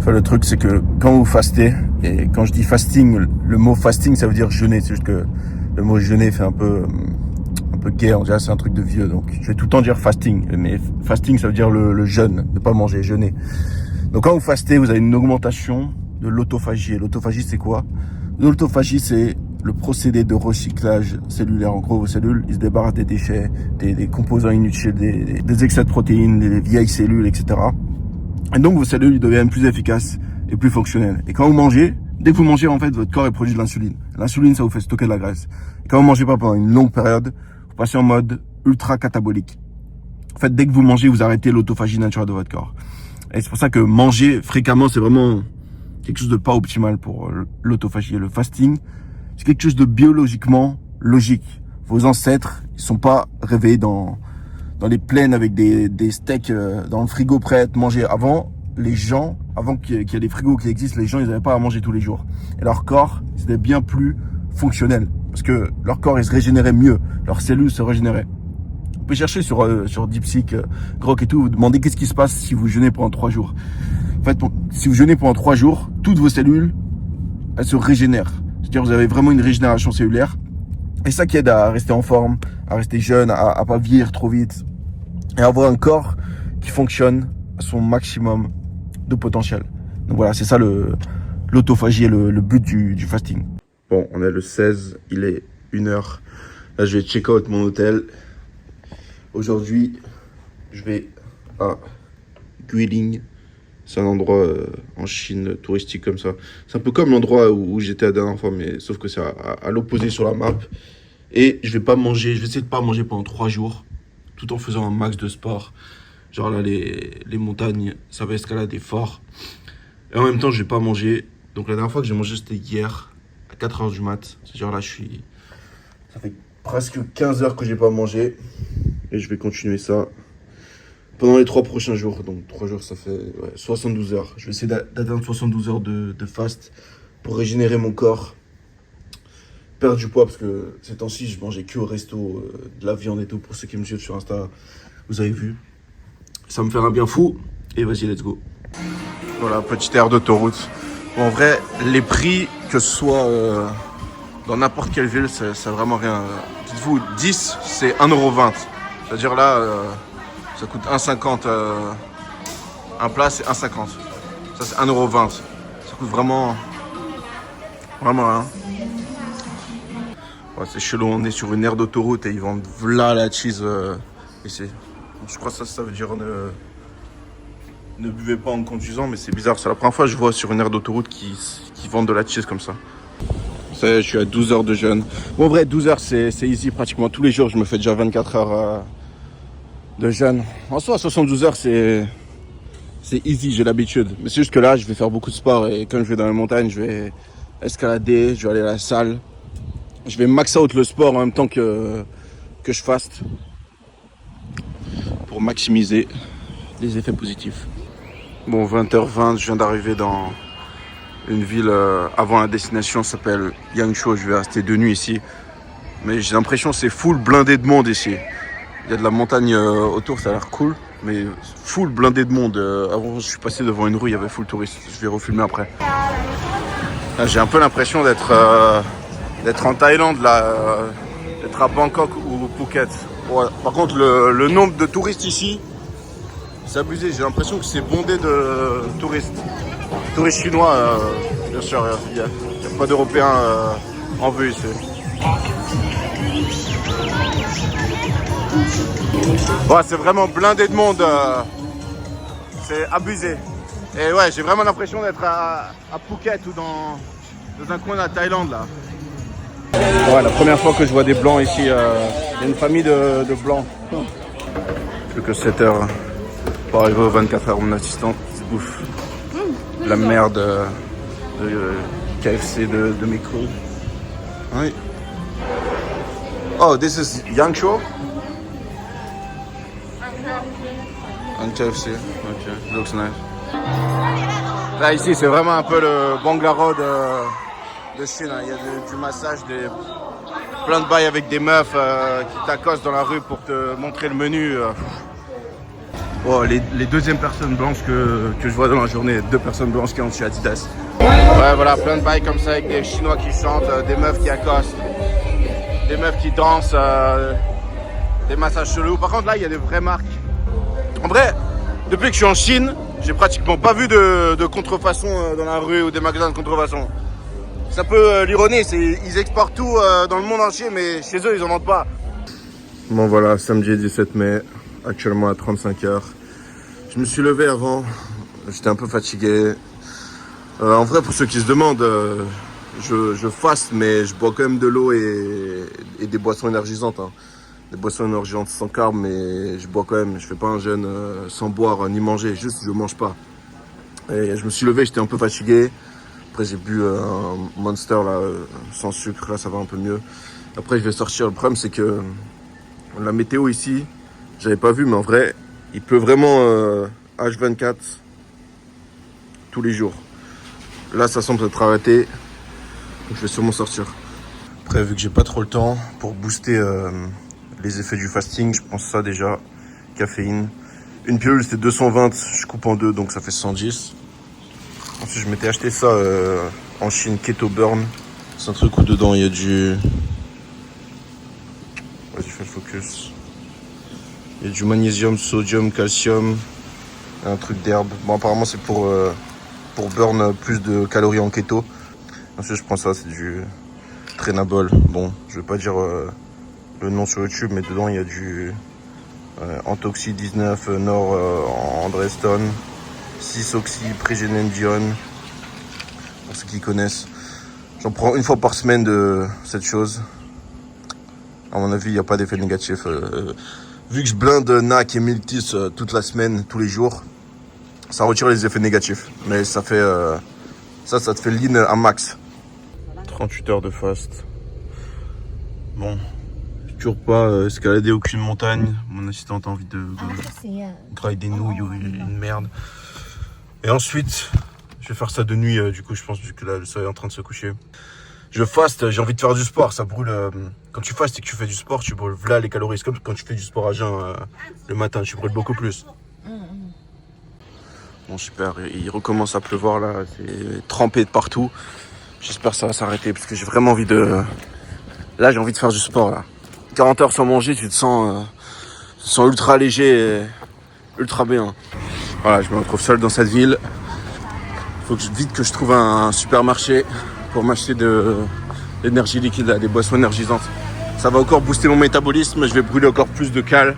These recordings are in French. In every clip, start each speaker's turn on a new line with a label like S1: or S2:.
S1: Enfin, le truc, c'est que quand vous fastez, et quand je dis fasting, le mot fasting, ça veut dire jeûner. C'est juste que le mot jeûner fait un peu gay. On dirait c'est un truc de vieux. Donc, je vais tout le temps dire fasting. Mais fasting, ça veut dire le jeûne, ne pas manger, jeûner. Donc, quand vous fastez, vous avez une augmentation de l'autophagie. Et l'autophagie, c'est quoi? L'autophagie, c'est le procédé de recyclage cellulaire. En gros, vos cellules, ils se débarrassent des déchets, des composants inutiles, des excès de protéines, des vieilles cellules, etc. Et donc, vos cellules ils deviennent plus efficaces et plus fonctionnelles. Et quand vous mangez, dès que vous mangez, en fait, votre corps produit de l'insuline. L'insuline, ça vous fait stocker de la graisse. Et quand vous mangez pas pendant une longue période, vous passez en mode ultra catabolique. En fait, dès que vous mangez, vous arrêtez l'autophagie naturelle de votre corps. Et c'est pour ça que manger fréquemment, c'est vraiment quelque chose de pas optimal pour l'autophagie. Et le fasting, c'est quelque chose de biologiquement logique. Vos ancêtres, ils sont pas réveillés dans les plaines avec des steaks dans le frigo prêts à être mangés. Avant, les gens, avant qu'il y ait des frigos qui existent, les gens, ils n'avaient pas à manger tous les jours. Et leur corps, c'était bien plus fonctionnel. Parce que leur corps, il se régénérait mieux. Leurs cellules se régénéraient. Vous pouvez chercher sur DeepSeek, Grok et tout, vous demandez qu'est-ce qui se passe si vous jeûnez pendant 3 jours. En fait, si vous jeûnez pendant 3 jours, toutes vos cellules, elles se régénèrent. C'est-à-dire vous avez vraiment une régénération cellulaire. Et ça qui aide à rester en forme, à rester jeune, à pas vieillir trop vite. Et avoir un corps qui fonctionne à son maximum de potentiel. Donc voilà, c'est ça l'autophagie et le but du fasting. Bon, on est le 16, il est 1h. Là, je vais check out mon hôtel. Aujourd'hui, je vais à Guilin. C'est un endroit en Chine touristique comme ça. C'est un peu comme l'endroit où j'étais la dernière fois, mais sauf que c'est à l'opposé sur la map. Et je vais essayer de pas manger pendant 3 jours, tout en faisant un max de sport. Genre là, les montagnes, ça va escalader fort. Et en même temps, je vais pas manger. Donc la dernière fois que j'ai mangé, c'était hier, à 4h du mat. C'est-à-dire là, ça fait presque 15 heures que j'ai pas mangé. Et je vais continuer ça pendant les 3 prochains jours. Donc 3 jours, ça fait 72 heures. Je vais essayer d'atteindre 72 heures de fast pour régénérer mon corps. Perdre du poids, parce que ces temps-ci, je mangeais que au resto, de la viande et tout. Pour ceux qui me suivent sur Insta, vous avez vu. Ça me fait un bien fou. Et vas-y, let's go. Voilà, petite aire d'autoroute. Bon, en vrai, les prix, que ce soit dans n'importe quelle ville, c'est vraiment rien. Dites-vous, 10, c'est 1,20 €. C'est-à-dire là, ça coûte 1,50 €. Un plat, c'est 1,50 €. Ça, c'est 1,20 €. Ça coûte vraiment rien. Ouais, c'est chelou, on est sur une aire d'autoroute et ils vendent là la cheese ici. Je crois que ça veut dire ne buvez pas en conduisant, mais c'est bizarre. C'est la première fois que je vois sur une aire d'autoroute qui vendent de la cheese comme ça. Ça y est, je suis à 12 heures de jeûne. Bon, en vrai, 12 heures, c'est easy pratiquement. Tous les jours, je me fais déjà 24 heures de jeûne. En soi, 72 heures, c'est easy, j'ai l'habitude. Mais c'est juste que là, je vais faire beaucoup de sport et quand je vais dans les montagnes, je vais escalader, je vais aller à la salle. Je vais max out le sport en même temps que je faste pour maximiser les effets positifs. Bon, 20h20, je viens d'arriver dans une ville avant la destination, ça s'appelle Yangshuo. Je vais rester 2 nuits ici. Mais j'ai l'impression que c'est full blindé de monde ici. Il y a de la montagne autour, ça a l'air cool. Mais full blindé de monde. Avant, je suis passé devant une rue, il y avait full touriste. Je vais refilmer après. Là, j'ai un peu l'impression d'être en Thaïlande, là, d'être à Bangkok ou Phuket. Ouais. Par contre, le nombre de touristes ici, c'est abusé. J'ai l'impression que c'est bondé de touristes. Touristes chinois, bien sûr, il n'y a pas d'Européens en vue ici. Ouais, c'est vraiment blindé de monde. C'est abusé. Et ouais, j'ai vraiment l'impression d'être à Phuket ou dans un coin de la Thaïlande là. Ouais, la première fois que je vois des blancs ici, il y a une famille de blancs. Plus que 7 heures pour arriver aux 24 heures. Mon assistante bouffe la merde de KFC de micro. Oui. Oh, this is Yangshuo? And KFC. Ok, looks nice. Là, ici, c'est vraiment un peu le Bangalore de Chine. Il y a du massage, plein de bails avec des meufs qui t'accostent dans la rue pour te montrer le menu. Oh, les deuxièmes personnes blanches que je vois dans la journée, 2 personnes blanches qui ont chez Adidas. Ouais, voilà, plein de bails comme ça avec des Chinois qui chantent, des meufs qui accostent, des meufs qui dansent, des massages chelous. Par contre, là, il y a des vraies marques. En vrai, depuis que je suis en Chine, j'ai pratiquement pas vu de contrefaçon dans la rue ou des magasins de contrefaçon. C'est un peu l'ironie, ils exportent tout dans le monde entier, mais chez eux, ils en vendent pas. Bon, voilà, samedi 17 mai, actuellement à 35 heures. Je me suis levé avant, j'étais un peu fatigué. En vrai, pour ceux qui se demandent, je faste, mais je bois quand même de l'eau et des boissons énergisantes. Hein. Des boissons énergisantes sans carbs, mais je bois quand même. Je fais pas un jeûne sans boire ni manger, juste je mange pas. Et je me suis levé, j'étais un peu fatigué. Après, j'ai bu un Monster là, sans sucre, là ça va un peu mieux. Après, je vais sortir. Le problème, c'est que la météo ici, j'avais pas vu, mais en vrai, il pleut vraiment H24 tous les jours. Là, ça semble être arrêté, donc je vais sûrement sortir. Après, vu que j'ai pas trop le temps pour booster les effets du fasting, je pense ça déjà, caféine. Une pilule, c'était 220, je coupe en 2, donc ça fait 110. Ensuite, je m'étais acheté ça en Chine, Keto Burn. C'est un truc où dedans, il y a du... Vas-y, fais le focus. Il y a du magnésium, sodium, calcium, un truc d'herbe. Bon, apparemment, c'est pour burn plus de calories en keto. Ensuite, je prends ça, c'est du Trainable. Bon, je vais pas dire le nom sur YouTube, mais dedans, il y a du Antoxy 19, Nor Andreston, 6-oxy, Prégénendione, pour ceux qui connaissent. J'en prends une fois par semaine de cette chose. À mon avis, il n'y a pas d'effet négatif. Vu que je blinde NAC et Miltis toute la semaine, tous les jours, ça retire les effets négatifs. Mais ça fait ça te fait lean à max. 38 heures de fast. Bon, j'ai toujours pas escaladé aucune montagne. Mon assistante a envie de travailler des nouilles ou une merde. Et ensuite, je vais faire ça de nuit. Du coup, je pense que là, le soleil est en train de se coucher. Je faste, j'ai envie de faire du sport, ça brûle. Quand tu fastes et que tu fais du sport, tu brûles là les calories. C'est comme quand tu fais du sport à jeun le matin, tu brûles beaucoup plus. Bon, super, il recommence à pleuvoir là, c'est trempé de partout. J'espère que ça va s'arrêter parce que j'ai vraiment envie de... Là, j'ai envie de faire du sport là. 40 heures sans manger, tu te sens ultra léger et ultra bien. Voilà, je me retrouve seul dans cette ville. Faut vite que je trouve un supermarché pour m'acheter de l'énergie liquide, des boissons énergisantes. Ça va encore booster mon métabolisme, je vais brûler encore plus de cales.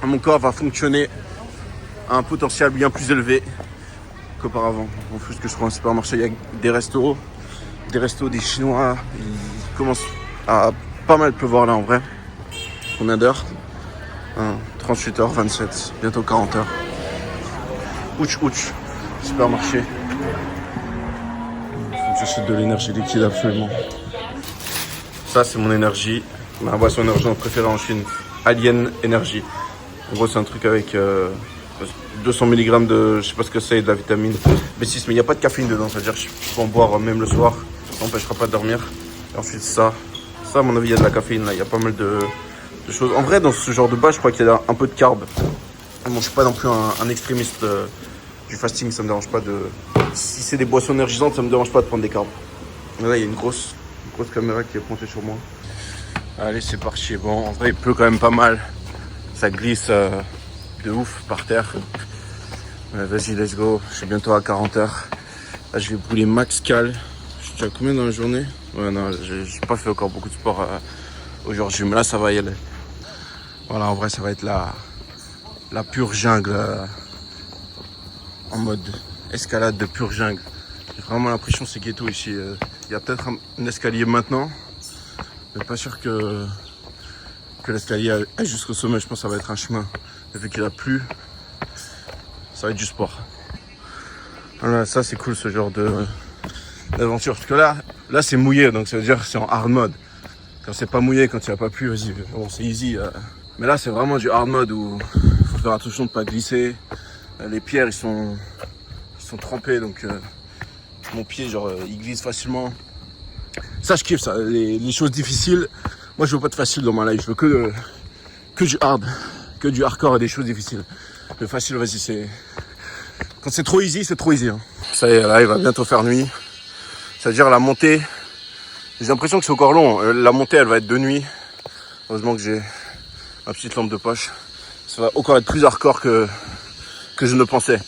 S1: Mon corps va fonctionner à un potentiel bien plus élevé qu'auparavant. En plus que je trouve un supermarché, il y a des restos, des Chinois. Il commence à pas mal pleuvoir là en vrai. Combien d'heures 38 heures, 27, bientôt 40 heures. Ouch, supermarché. J'achète de l'énergie liquide absolument. Ça c'est mon énergie, ma boisson énergisante préférée en Chine, Alien Energy. En gros c'est un truc avec 200 mg de, je sais pas ce que c'est, de la vitamine B6, mais il n'y a pas de caféine dedans, c'est-à-dire que je peux en boire même le soir, ça m'empêchera pas de dormir. Et ensuite ça à mon avis il y a de la caféine là, il y a pas mal de choses. En vrai dans ce genre de bas je crois qu'il y a un peu de carb. Bon, je suis pas non plus un extrémiste du fasting, ça me dérange pas de... Si c'est des boissons énergisantes, ça me dérange pas de prendre des carbs. Là, il y a une grosse caméra qui est pointée sur moi. Allez, c'est parti. Bon, en vrai, il pleut quand même pas mal. Ça glisse de ouf par terre. Vas-y, let's go. Je suis bientôt à 40 heures. Là, je vais brûler max cal. Je suis à combien dans la journée? Ouais, non, j'ai pas fait encore beaucoup de sport aujourd'hui, mais là, ça va y aller. Voilà, en vrai, ça va être la pure jungle. En mode escalade de pure jungle. J'ai vraiment l'impression que c'est ghetto ici. Il y a peut-être un escalier maintenant, mais pas sûr que l'escalier aille jusqu'au sommet. Je pense que ça va être un chemin. Et vu qu'il a plu, ça va être du sport. Voilà, ça c'est cool ce genre d'aventure. Parce que là c'est mouillé, donc ça veut dire que c'est en hard mode. Quand c'est pas mouillé, quand il n'y a pas plu, vas-y, bon c'est easy. Mais là c'est vraiment du hard mode où il faut faire attention de ne pas glisser. Les pierres ils sont trempés, donc mon pied genre il glisse facilement. Ça je kiffe ça, les choses difficiles. Moi je veux pas de facile dans ma life, je veux que du hard, que du hardcore et des choses difficiles. Le facile, vas-y, c'est... Quand c'est trop easy, c'est trop easy. Hein. Ça y est, là, il va bientôt faire nuit. C'est-à-dire la montée... J'ai l'impression que c'est encore long. La montée, elle va être de nuit. Heureusement que j'ai ma petite lampe de poche. Ça va encore être plus hardcore que je ne pensais.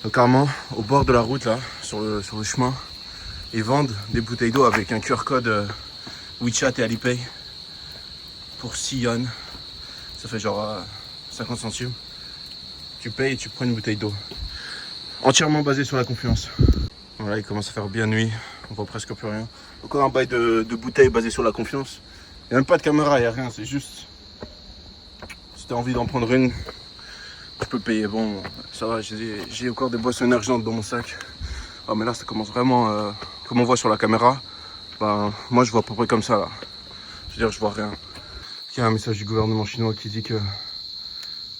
S1: Donc carrément, au bord de la route, là, sur le chemin, ils vendent des bouteilles d'eau avec un QR code WeChat et Alipay pour 6 yuan. Ça fait genre 50 centimes. Tu payes et tu prends une bouteille d'eau. Entièrement basé sur la confiance. Voilà, il commence à faire bien nuit. On voit presque plus rien. Encore un bail de bouteilles basé sur la confiance. Il n'y a même pas de caméra, il n'y a rien. C'est juste... Si tu as envie d'en prendre une, tu peux payer. Bon, ça va, j'ai encore des boissons énergisantes dans mon sac. Ah, mais là, ça commence vraiment... comme on voit sur la caméra, ben, moi, je vois à peu près comme ça, là. Je veux dire, je vois rien. Il y a un message du gouvernement chinois qui dit que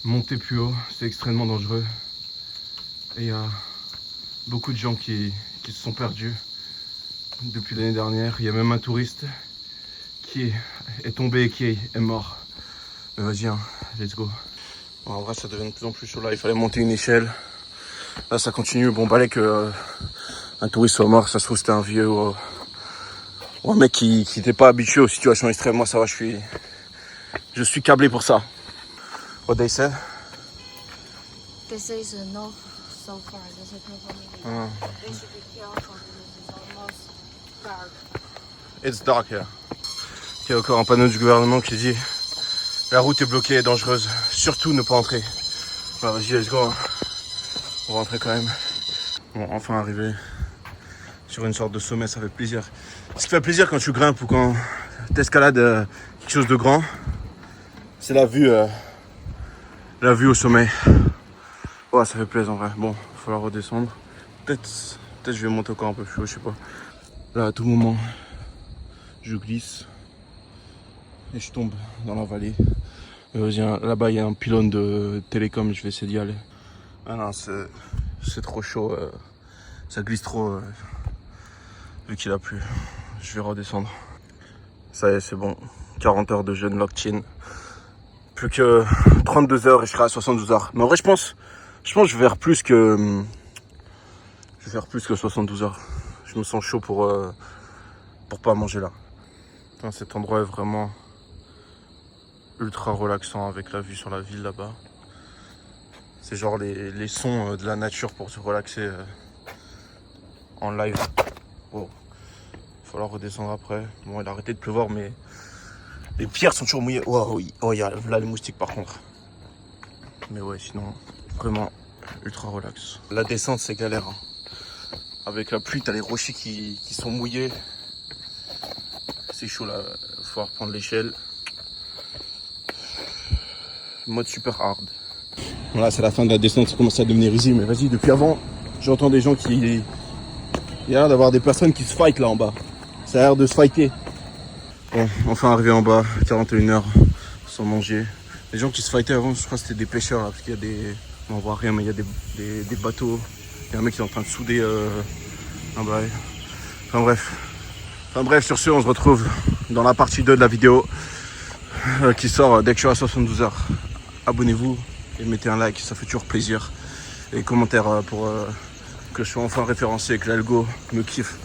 S1: monter plus haut, c'est extrêmement dangereux. Et il y a beaucoup de gens qui se sont perdus depuis l'année dernière. Il y a même un touriste qui est tombé et qui est mort. Mais vas-y, hein, let's go. Bon, en vrai, ça devient de plus en plus chaud là. Il fallait monter une échelle. Là, ça continue. Bon, balai que un touriste soit mort. Ça se trouve, c'était un vieux ou un mec qui n'était pas habitué aux situations extrêmes. Moi, ça va, je suis câblé pour ça. What they said?
S2: They say it's enough so far. They say probably they should be careful because it's almost dark.
S1: It's dark here. Il y a encore un panneau du gouvernement qui dit la route est bloquée et dangereuse. Surtout ne pas entrer. Bah, vas-y, let's go. On va rentrer quand même. Bon, enfin arrivé sur une sorte de sommet, ça fait plaisir. Ce qui fait plaisir quand tu grimpes ou quand tu escalades quelque chose de grand, c'est la vue au sommet. Ouais, ça fait plaisir en vrai. Bon, il va falloir redescendre. Peut-être je vais monter encore un peu plus haut, je sais pas. Là, à tout moment, je glisse et je tombe dans la vallée. Là-bas, il y a un pylône de télécom, je vais essayer d'y aller. Ah non, c'est trop chaud. Ça glisse trop vu qu'il a plu. Je vais redescendre. Ça y est, c'est bon. 40 heures de jeûne locked-in. Plus que 32 heures et je serai à 72 heures. Mais en vrai, je pense que je vais faire plus que... Je vais faire plus que 72 heures. Je me sens chaud pour pas manger là. Putain, cet endroit est vraiment ultra relaxant avec la vue sur la ville là-bas. C'est genre les sons de la nature pour se relaxer en live. Oh. Il va falloir redescendre après. Bon, il a arrêté de pleuvoir, mais les pierres sont toujours mouillées. Oh, oui. Oh, il y a là les moustiques par contre. Mais ouais, sinon, vraiment ultra relax. La descente, c'est galère. Hein. Avec la pluie, t'as les rochers qui sont mouillés. C'est chaud là. Il va falloir prendre l'échelle. Mode super hard. Voilà, c'est la fin de la descente, ça commence à devenir easy. Mais vas-y, depuis avant, j'entends des gens qui... Il y a l'air d'avoir des personnes qui se fight là en bas. Ça a l'air de se fighter. Bon, enfin arrivé en bas, 41 heures sans manger. Les gens qui se fightaient avant, je crois que c'était des pêcheurs là, parce qu'il y a des... On voit rien, mais il y a des bateaux. Il y a un mec qui est en train de souder un bail. Enfin bref, sur ce, on se retrouve dans la partie 2 de la vidéo qui sort dès que je suis à 72 heures. Abonnez-vous et mettez un like, ça fait toujours plaisir. Et commentaires pour que je sois enfin référencé et que l'algo me kiffe.